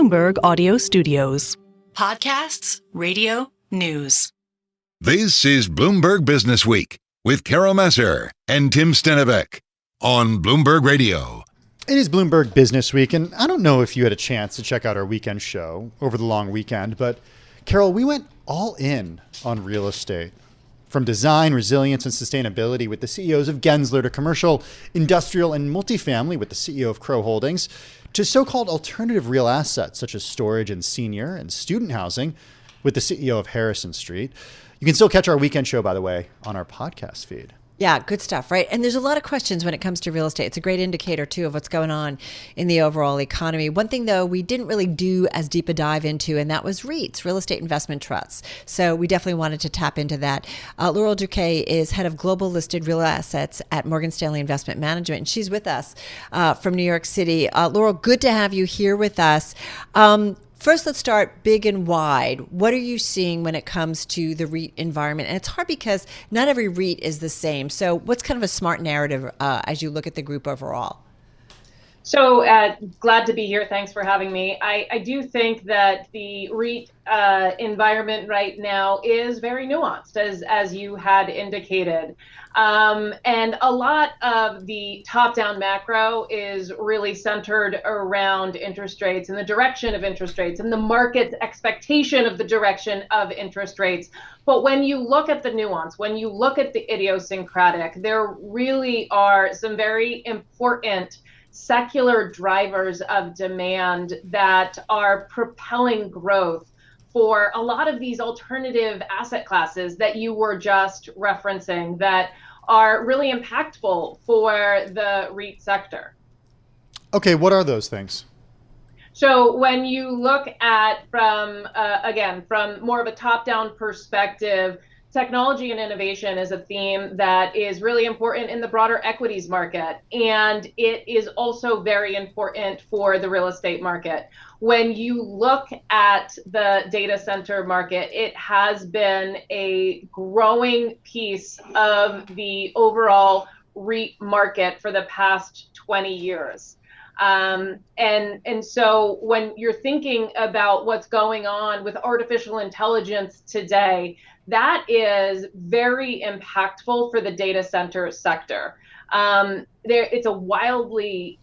Bloomberg Audio Studios. Podcasts, radio, news. This is Bloomberg Businessweek with Carol Massar and Tim Stenovec on Bloomberg Radio. It is Bloomberg Businessweek, and I don't know if you had a chance to check out our weekend show over the long weekend, but Carol, we went all in on real estate. From design, resilience, and sustainability with the CEOs of Gensler to commercial, industrial, and multifamily with the CEO of Crow Holdings, to so-called alternative real assets such as storage and senior and student housing with the CEO of Harrison Street. You can still catch our weekend show, by the way, on our podcast feed. Yeah, good stuff, right? And there's a lot of questions when it comes to real estate. It's a great indicator, too, of what's going on in the overall economy. One thing, though, we didn't really do as deep a dive into, and that was REITs, real estate investment trusts. So we definitely wanted to tap into that. Laurel Durkay is head of global listed real assets at Morgan Stanley Investment Management, and she's with us from New York City. Laurel, good to have you here with us. First, let's start big and wide. What are you seeing when it comes to the REIT environment? And it's hard because not every REIT is the same. So what's kind of a smart narrative as you look at the group overall? So glad to be here. Thanks for having me. I do think that the REIT environment right now is very nuanced, as you had indicated. And a lot of the top-down macro is really centered around interest rates and the direction of interest rates and the market's expectation of the direction of interest rates. But when you look at the nuance, when you look at the idiosyncratic, there really are some very important secular drivers of demand that are propelling growth for a lot of these alternative asset classes that you were just referencing that are really impactful for the REIT sector. Okay, what are those things? So when you look at from more of a top-down perspective, technology and innovation is a theme that is really important in the broader equities market, and it is also very important for the real estate market. When you look at the data center market, it has been a growing piece of the overall REIT market for the past 20 years. And so when you're thinking about what's going on with artificial intelligence today, that is very impactful for the data center sector. It's a wildly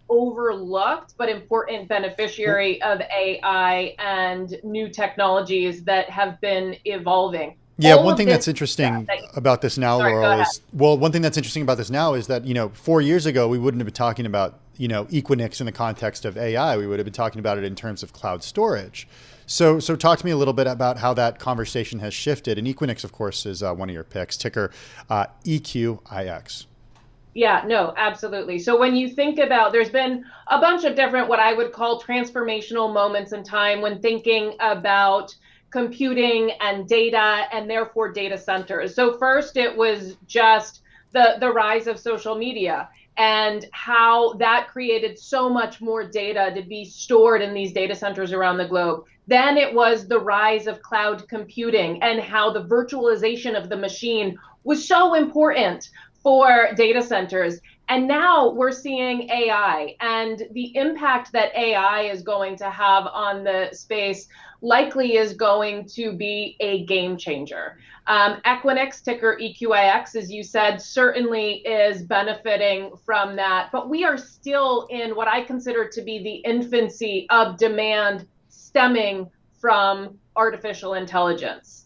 overlooked but important beneficiary of AI and new technologies that have been evolving. Yeah, one thing that's interesting about this now, Laurel, one thing that's interesting about this now is that, 4 years ago, we wouldn't have been talking about, Equinix in the context of AI. We would have been talking about it in terms of cloud storage. So talk to me a little bit about how that conversation has shifted. And Equinix, of course, is one of your picks, ticker EQIX. Yeah, no, absolutely. So when you think about, there's been a bunch of different, what I would call transformational moments in time when thinking about computing and data and therefore data centers. So first it was just the rise of social media and how that created so much more data to be stored in these data centers around the globe. Then it was the rise of cloud computing and how the virtualization of the machine was so important for data centers. And now we're seeing AI, and the impact that AI is going to have on the space likely is going to be a game changer. Equinix, ticker EQIX, as you said, certainly is benefiting from that. But we are still in what I consider to be the infancy of demand stemming from artificial intelligence.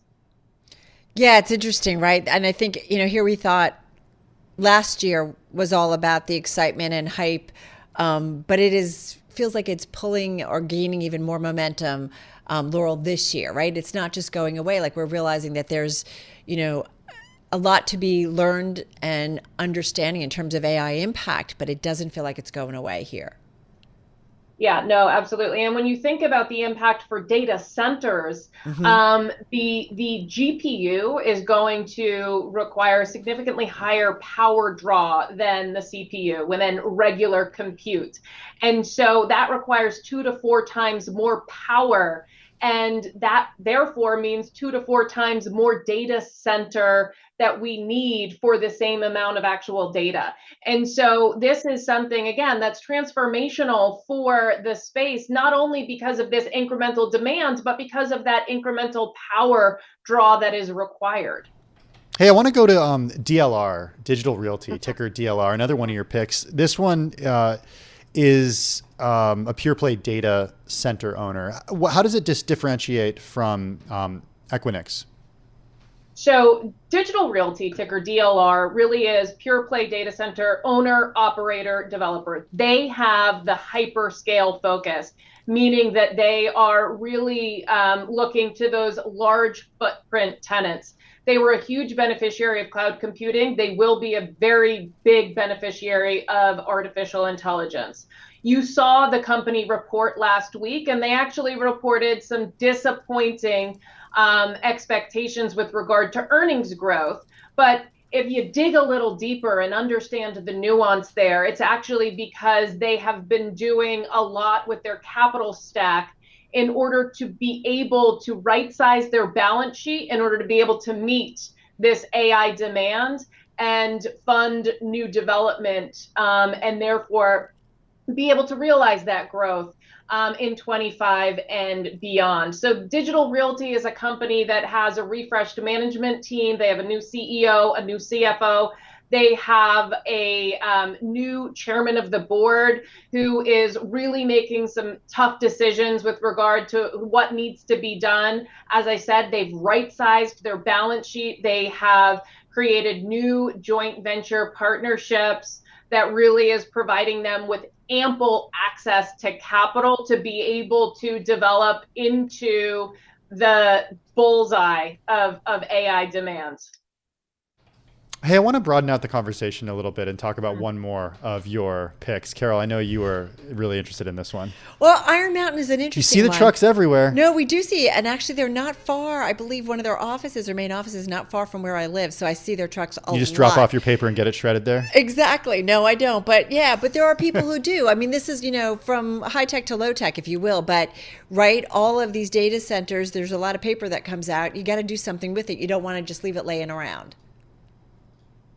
Yeah, it's interesting, right? And I think, here we thought last year was all about the excitement and hype, but feels like it's pulling or gaining even more momentum, Laurel, this year, right? It's not just going away. Like, we're realizing that there's, a lot to be learned and understanding in terms of AI impact, but it doesn't feel like it's going away here. Yeah, no, absolutely. And when you think about the impact for data centers, the GPU is going to require a significantly higher power draw than the CPU, than regular compute. And so that requires 2 to 4 times more power. And that therefore means 2 to 4 times more data center that we need for the same amount of actual data. And so this is something, again, that's transformational for the space, not only because of this incremental demand, but because of that incremental power draw that is required. Hey, I want to go to DLR, Digital Realty, ticker DLR, another one of your picks. This one is a pure play data center owner. How does it differentiate from Equinix? So Digital Realty, ticker DLR, really is pure play data center owner, operator, developer. They have the hyperscale focus, meaning that they are really looking to those large footprint tenants. They were a huge beneficiary of cloud computing. They will be a very big beneficiary of artificial intelligence. You saw the company report last week, and they actually reported some disappointing expectations with regard to earnings growth. But if you dig a little deeper and understand the nuance there, it's actually because they have been doing a lot with their capital stack in order to be able to right-size their balance sheet in order to be able to meet this AI demand and fund new development, and therefore be able to realize that growth in 25 and beyond. So Digital Realty is a company that has a refreshed management team. They have a new CEO, a new CFO. They have a new chairman of the board who is really making some tough decisions with regard to what needs to be done. As I said, they've right-sized their balance sheet. They have created new joint venture partnerships that really is providing them with ample access to capital to be able to develop into the bullseye of AI demands. Hey, I want to broaden out the conversation a little bit and talk about one more of your picks. Carol, I know you were really interested in this one. Well, Iron Mountain is an interesting You see the one. trucks everywhere. No, we do see it. And actually, they're not far. I believe one of their offices, their main office, is not far from where I live. So I see their trucks a lot. You just drop off your paper and get it shredded there? Exactly. No, I don't. But yeah, but there are people who do. I mean, this is, from high tech to low tech, if you will. But right, all of these data centers, there's a lot of paper that comes out. You got to do something with it. You don't want to just leave it laying around.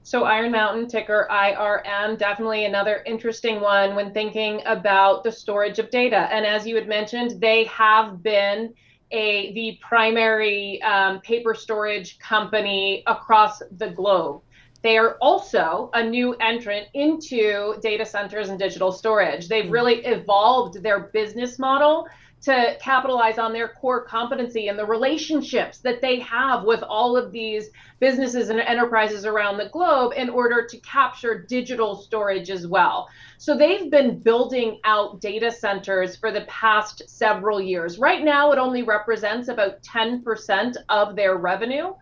So Iron Mountain, ticker IRM, definitely another interesting one when thinking about the storage of data. And as you had mentioned, they have been the primary paper storage company across the globe. They are also a new entrant into data centers and digital storage. They've really evolved their business model to capitalize on their core competency and the relationships that they have with all of these businesses and enterprises around the globe in order to capture digital storage as well. So they've been building out data centers for the past several years. Right now, it only represents about 10% of their revenue.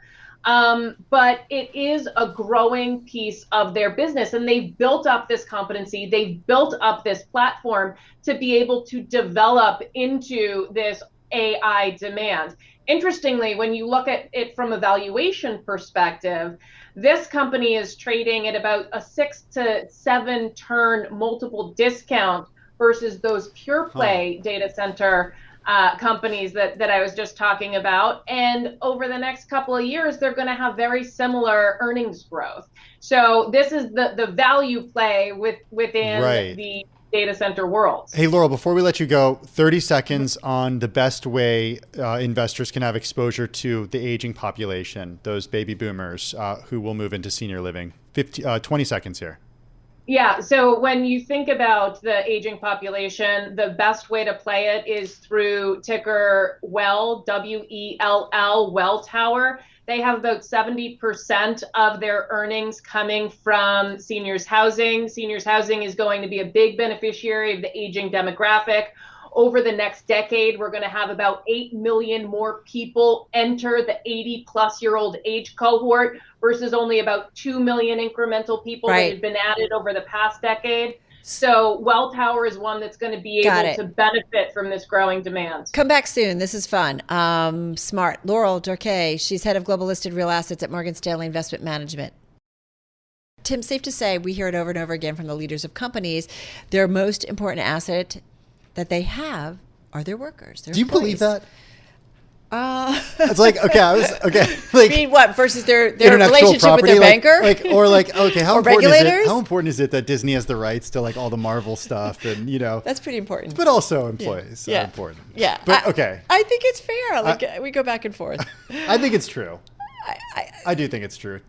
But it is a growing piece of their business, and they've built up this competency. They've built up this platform to be able to develop into this AI demand. Interestingly, when you look at it from a valuation perspective, this company is trading at about a 6 to 7 turn multiple discount versus those pure play data center companies that I was just talking about. And over the next couple of years, they're going to have very similar earnings growth. So this is the value play within the data center world. Hey, Laurel, before we let you go, 30 seconds on the best way investors can have exposure to the aging population, those baby boomers who will move into senior living. 20 seconds here. Yeah, so when you think about the aging population, the best way to play it is through ticker WELL, W-E-L-L, Welltower. They have about 70% of their earnings coming from seniors housing. Seniors housing is going to be a big beneficiary of the aging demographic. Over the next decade, we're going to have about 8 million more people enter the 80-plus-year-old age cohort versus only about 2 million incremental people that have been added over the past decade. So Welltower is one that's going to be able to benefit from this growing demand. Come back soon. This is fun. Smart. Laurel Durkay, she's head of global listed real assets at Morgan Stanley Investment Management. Tim, safe to say, we hear it over and over again from the leaders of companies, their most important asset that they have are their workers. Do you believe that? It's like, okay, I mean, what versus their intellectual relationship property, with their banker? Okay, how Or important is it? regulators? How important is it that Disney has the rights to like all the Marvel stuff and That's pretty important. but also employees are important. Yeah. But okay, I think it's fair. Like we go back and forth. I think it's true. I do think it's true.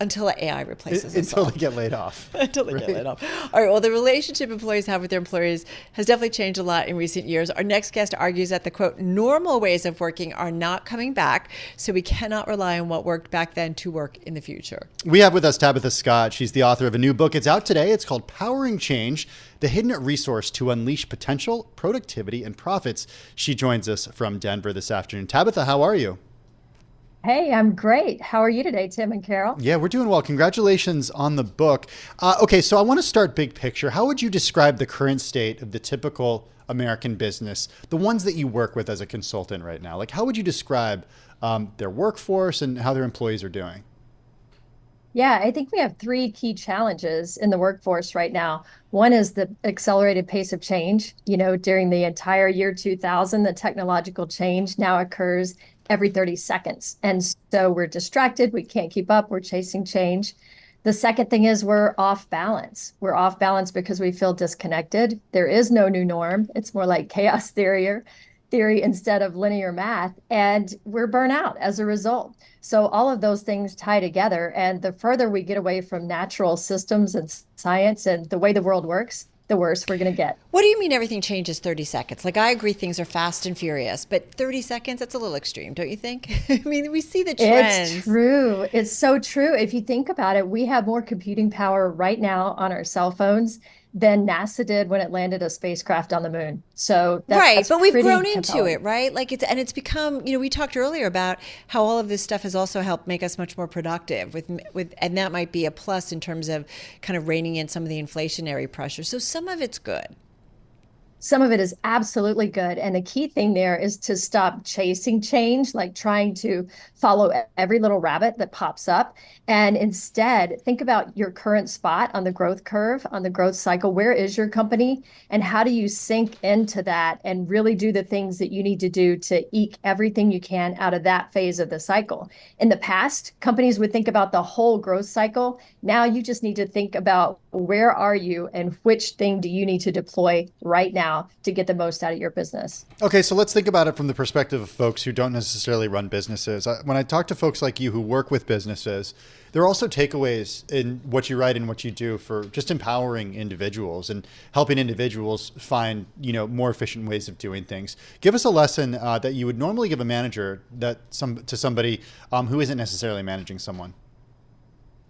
Until AI replaces us Until all. they get laid off. Until they get laid off. All right. Well, the relationship employees have with their employers has definitely changed a lot in recent years. Our next guest argues that the, quote, normal ways of working are not coming back, so we cannot rely on what worked back then to work in the future. We have with us Tabitha Scott. She's the author of a new book. It's out today. It's called Powering Change, the hidden resource to unleash potential, productivity, and profits. She joins us from Denver this afternoon. Tabitha, how are you? Hey, I'm great. How are you today, Tim and Carol? Yeah, we're doing well. Congratulations on the book. Okay, so I want to start big picture. How would you describe the current state of the typical American business, the ones that you work with as a consultant right now? Like, how would you describe their workforce and how their employees are doing? Yeah, I think we have three key challenges in the workforce right now. One is the accelerated pace of change. During the entire year 2000, the technological change now occurs every 30 seconds. And so we're distracted. We can't keep up. We're chasing change. The second thing is we're off balance. We're off balance because we feel disconnected. There is no new norm. It's more like chaos theory instead of linear math. And we're burnt out as a result. So all of those things tie together. And the further we get away from natural systems and science and the way the world works, the worse we're going to get. What do you mean everything changes 30 seconds? Like, I agree things are fast and furious, but 30 seconds, that's a little extreme, don't you think? I mean, we see the trends. It's true. It's so true. If you think about it, we have more computing power right now on our cell phones than NASA did when it landed a spacecraft on the moon. So that's but we've pretty grown into compelling. it, right? Like it's become, we talked earlier about how all of this stuff has also helped make us much more productive and that might be a plus in terms of kind of reining in some of the inflationary pressure. So some of it's good. Some of it is absolutely good. And the key thing there is to stop chasing change, like trying to follow every little rabbit that pops up. And instead, think about your current spot on the growth curve, on the growth cycle. Where is your company? And how do you sink into that and really do the things that you need to do to eke everything you can out of that phase of the cycle? In the past, companies would think about the whole growth cycle. Now you just need to think about where are you and which thing do you need to deploy right now to get the most out of your business. Okay, so let's think about it from the perspective of folks who don't necessarily run businesses. When I talk to folks like you who work with businesses, there are also takeaways in what you write and what you do for just empowering individuals and helping individuals find, more efficient ways of doing things. Give us a lesson that you would normally give a manager to somebody who isn't necessarily managing someone.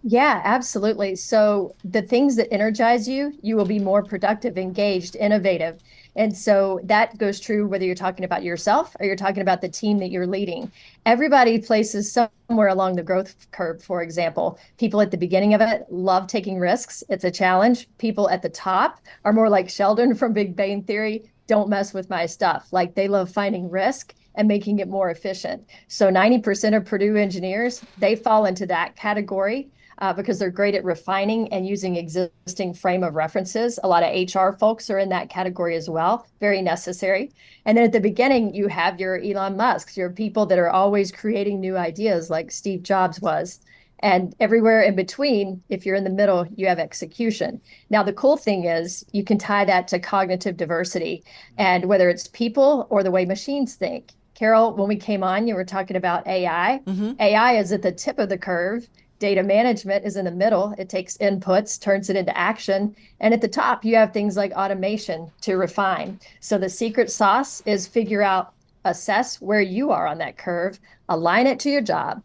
Yeah, absolutely. So the things that energize you, you will be more productive, engaged, innovative. And so that goes true whether you're talking about yourself or you're talking about the team that you're leading. Everybody places somewhere along the growth curve, for example. People at the beginning of it love taking risks. It's a challenge. People at the top are more like Sheldon from Big Bang Theory. Don't mess with my stuff. Like they love finding risk and making it more efficient. So 90% of Purdue engineers, they fall into that category. Because they're great at refining and using existing frame of references. A lot of HR folks are in that category as well, very necessary. And then at the beginning, you have your Elon Musks, your people that are always creating new ideas like Steve Jobs was. And everywhere in between, if you're in the middle, you have execution. Now, the cool thing is you can tie that to cognitive diversity, and whether it's people or the way machines think. Carol, when we came on, you were talking about AI. Mm-hmm. AI is at the tip of the curve. Data management is in the middle. It takes inputs, turns it into action. And at the top, you have things like automation to refine. So the secret sauce is figure out, assess where you are on that curve, align it to your job,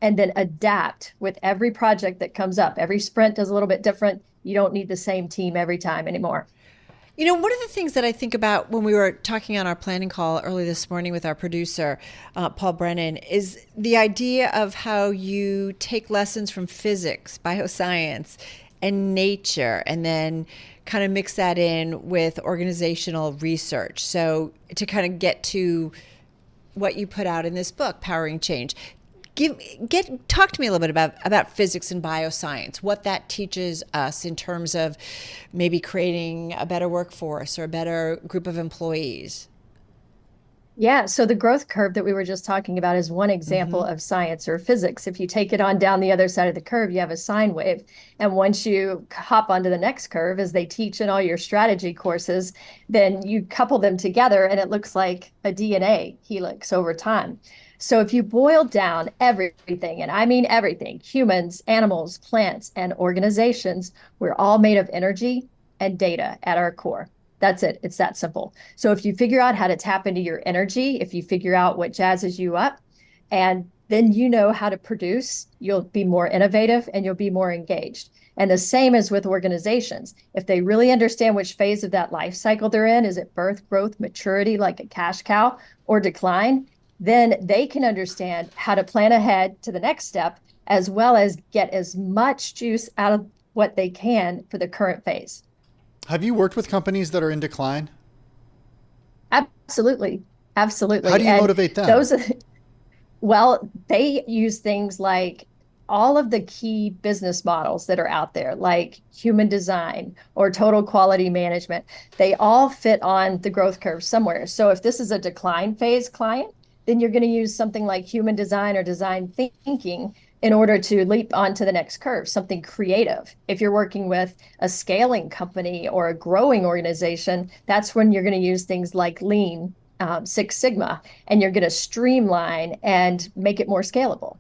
and then adapt with every project that comes up. Every sprint is a little bit different. You don't need the same team every time anymore. One of the things that I think about when we were talking on our planning call early this morning with our producer, Paul Brennan, is the idea of how you take lessons from physics, bioscience, and nature, and then kind of mix that in with organizational research. So to kind of get to what you put out in this book, Powering Change. Talk to me a little bit about physics and bioscience, what that teaches us in terms of maybe creating a better workforce or a better group of employees. Yeah, so the growth curve that we were just talking about is one example of science or physics. If you take it on down the other side of the curve, you have a sine wave. And once you hop onto the next curve, as they teach in all your strategy courses, then you couple them together and it looks like a DNA helix over time. So if you boil down everything, and I mean everything, humans, animals, plants, and organizations, we're all made of energy and data at our core. That's it. It's that simple. So if you figure out how to tap into your energy, if you figure out what jazzes you up, and then you know how to produce, you'll be more innovative and you'll be more engaged. And the same as with organizations. If they really understand which phase of that life cycle they're in, is it birth, growth, maturity, like a cash cow, or decline, then they can understand how to plan ahead to the next step, as well as get as much juice out of what they can for the current phase. Have you worked with companies that are in decline? Absolutely. Absolutely. How do you motivate them? Well, they use things like all of the key business models that are out there, like human design or total quality management. They all fit on the growth curve somewhere. So if this is a decline phase client, then you're going to use something like human design or design thinking in order to leap onto the next curve, something creative. If you're working with a scaling company or a growing organization, that's when you're going to use things like Lean, Six Sigma, and you're going to streamline and make it more scalable.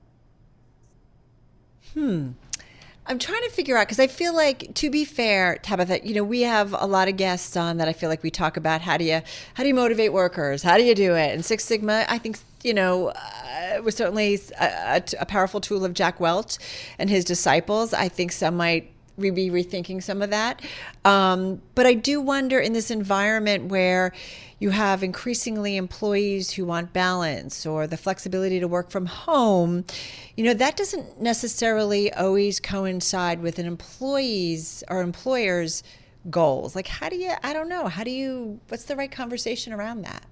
I'm trying to figure out, because I feel like, to be fair, Tabitha, we have a lot of guests on that I feel like we talk about how do you motivate workers? How do you do it? And Six Sigma, I think, was certainly a powerful tool of Jack Welch and his disciples. I think some might be rethinking some of that. But I do wonder, in this environment where you have increasingly employees who want balance or the flexibility to work from home, that doesn't necessarily always coincide with an employee's or employer's goals. Like, what's the right conversation around that?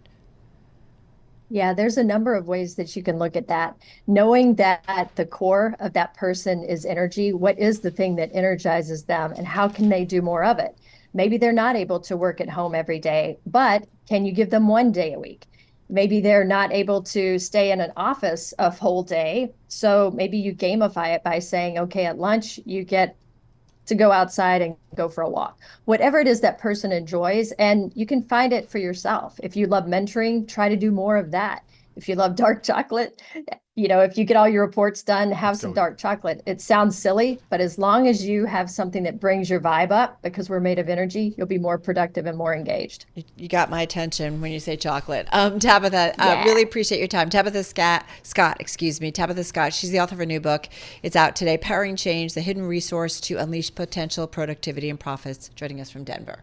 Yeah, there's a number of ways that you can look at that. Knowing that at the core of that person is energy, what is the thing that energizes them and how can they do more of it? Maybe they're not able to work at home every day, but can you give them one day a week? Maybe they're not able to stay in an office a whole day. So maybe you gamify it by saying, okay, at lunch, you get to go outside and go for a walk. Whatever it is that person enjoys, and you can find it for yourself. If you love mentoring, try to do more of that. If you love dark chocolate, if you get all your reports done, have some dark chocolate. It sounds silly, but as long as you have something that brings your vibe up, because we're made of energy, you'll be more productive and more engaged. You got my attention when you say chocolate. Tabitha, really appreciate your time. Tabitha Scott, Tabitha Scott. She's the author of a new book. It's out today, Powering Change, the Hidden Resource to Unleash Potential, Productivity, and Profits, joining us from Denver.